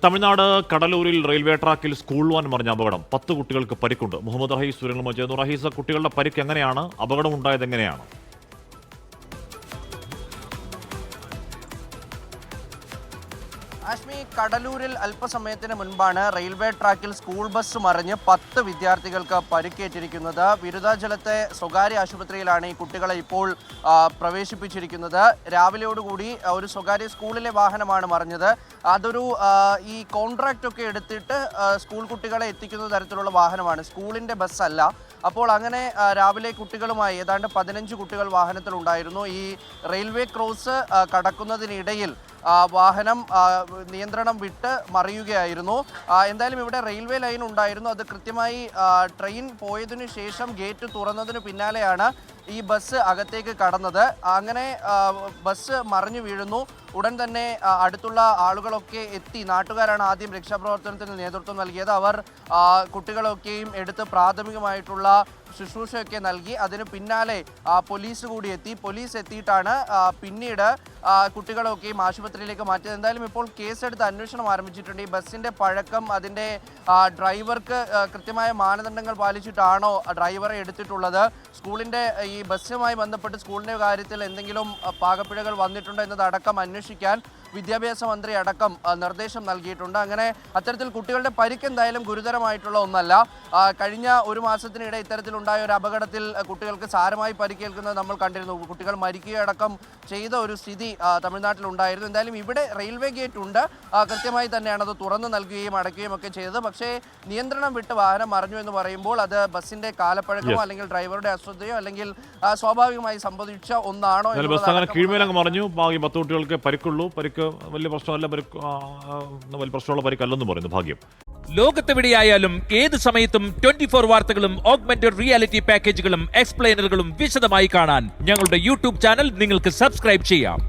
Tamil Nadu കടലൂരിൽ railway ട്രാക്കിൽ school van മറിഞ്ഞ അപകടം 10 കുട്ടികൾക്ക് പരിക്കുണ്ട്. മുഹമ്മദ് റഹീസ് വിവരങ്ങളുമായി ചേർന്നു. റഹീസ്, കുട്ടികളുടെ പരിക്ക് എങ്ങനെയാണ്? അപകടം ഉണ്ടായത് എങ്ങനെയാണ്? ആഷ്മി, കടലൂരിൽ അല്പസമയത്തിന് മുൻപാണ് റെയിൽവേ ട്രാക്കിൽ സ്കൂൾ ബസ് മറിഞ്ഞ് 10 വിദ്യാർത്ഥികൾക്ക് പരിക്കേറ്റിരിക്കുന്നത്. വിരുദാചലത്തെ സ്വകാര്യ ആശുപത്രിയിലാണ് ഈ കുട്ടികളെ ഇപ്പോൾ പ്രവേശിപ്പിച്ചിരിക്കുന്നത്. രാവിലെയോടുകൂടി ഒരു സ്വകാര്യ സ്കൂളിലെ വാഹനമാണ് മറിഞ്ഞത്. അതൊരു ഈ കോൺട്രാക്റ്റ് ഒക്കെ എടുത്തിട്ട് സ്കൂൾ കുട്ടികളെ എത്തിക്കുന്ന തരത്തിലുള്ള വാഹനമാണ്, സ്കൂളിൻ്റെ ബസ്സല്ല. അപ്പോൾ അങ്ങനെ രാവിലെ കുട്ടികളുമായി ഏതാണ്ട് 15 കുട്ടികൾ വാഹനത്തിലുണ്ടായിരുന്നു. ഈ റെയിൽവേ ക്രോസ് കടക്കുന്നതിനിടയിൽ വാഹനം നിയന്ത്രണം വിട്ട് മറിയുകയായിരുന്നു. എന്തായാലും ഇവിടെ റെയിൽവേ ലൈൻ ഉണ്ടായിരുന്നു. അത് കൃത്യമായി ട്രെയിൻ പോയതിനു ശേഷം ഗേറ്റ് തുറന്നതിന് പിന്നാലെയാണ് ഈ ബസ് അകത്തേക്ക് കടന്നത്. അങ്ങനെ ബസ് മറിഞ്ഞു വീഴുന്നു. ഉടൻ തന്നെ അടുത്തുള്ള ആളുകളൊക്കെ എത്തി. നാട്ടുകാരാണ് ആദ്യം രക്ഷാപ്രവർത്തനത്തിന് നേതൃത്വം നൽകിയത്. അവർ കുട്ടികളൊക്കെയും എടുത്ത് പ്രാഥമികമായിട്ടുള്ള ശുശ്രൂഷയൊക്കെ നൽകി. അതിന് പിന്നാലെ പോലീസ് കൂടി എത്തി. പോലീസ് എത്തിയിട്ടാണ് പിന്നീട് കുട്ടികളൊക്കെയും ആശുപത്രിയിലേക്ക് മാറ്റിയത്. എന്തായാലും ഇപ്പോൾ കേസെടുത്ത് അന്വേഷണം ആരംഭിച്ചിട്ടുണ്ട്. ഈ ബസ്സിൻ്റെ പഴക്കം, അതിൻ്റെ ഡ്രൈവർക്ക് കൃത്യമായ മാനദണ്ഡങ്ങൾ പാലിച്ചിട്ടാണോ ഡ്രൈവറെ എടുത്തിട്ടുള്ളത്, സ്കൂളിൻ്റെ ഈ ബസ്സുമായി ബന്ധപ്പെട്ട് സ്കൂളിൻ്റെ കാര്യത്തിൽ എന്തെങ്കിലും പാകപ്പിഴകൾ വന്നിട്ടുണ്ടോ എന്നതടക്കം അന്വേഷിക്കാൻ വിദ്യാഭ്യാസ മന്ത്രി അടക്കം നിർദ്ദേശം നൽകിയിട്ടുണ്ട്. അങ്ങനെ അത്തരത്തിൽ കുട്ടികളുടെ പരിക്ക് എന്തായാലും ഗുരുതരമായിട്ടുള്ള ഒന്നല്ല. കഴിഞ്ഞ ഒരു മാസത്തിനിടെ ഇത്തരത്തിലുണ്ടായ ഒരു അപകടത്തിൽ കുട്ടികൾക്ക് സാരമായി പരിക്കേൽക്കുന്നത് നമ്മൾ കണ്ടിരുന്നു. കുട്ടികൾ മരിക്കുകയടക്കം ചെയ്ത ഒരു സ്ഥിതി തമിഴ്നാട്ടിലുണ്ടായിരുന്നു. എന്തായാലും ഇവിടെ റെയിൽവേ ഗേറ്റ് ഉണ്ട്, കൃത്യമായി തന്നെയാണ് അത് തുറന്നു നൽകുകയും അടയ്ക്കുകയും ഒക്കെ ചെയ്തത്. പക്ഷേ നിയന്ത്രണം വിട്ട് വാഹനം മറിഞ്ഞു എന്ന് പറയുമ്പോൾ അത് ബസ്സിന്റെ കാലപ്പഴക്കമോ അല്ലെങ്കിൽ ഡ്രൈവറുടെ അശ്രദ്ധയോ അല്ലെങ്കിൽ സ്വാഭാവികമായി സംഭവിച്ച ഒന്നാണോ? കീഴ്മേലങ്ങ് മറിഞ്ഞു, ബാക്കി 10 കുട്ടികൾക്ക് പരിക്കുള്ളൂ. പരിക്ക് വലിയ പ്രശ്നമല്ല, വലിയ പ്രശ്നമുള്ള പരിക്കല്ലെന്ന് പറയുന്നു. ഭാഗ്യം. ലോകത്തെവിടെയായാലും ഏത് സമയത്തും 24 വാർത്തകളും ഓഗ്മെന്റഡ് റിയാലിറ്റി പാക്കേജുകളും എക്സ്പ്ലെയിനറുകളും വിശദമായി കാണാൻ ഞങ്ങളുടെ യൂട്യൂബ് ചാനൽ നിങ്ങൾക്ക് സബ്സ്ക്രൈബ് ചെയ്യാം.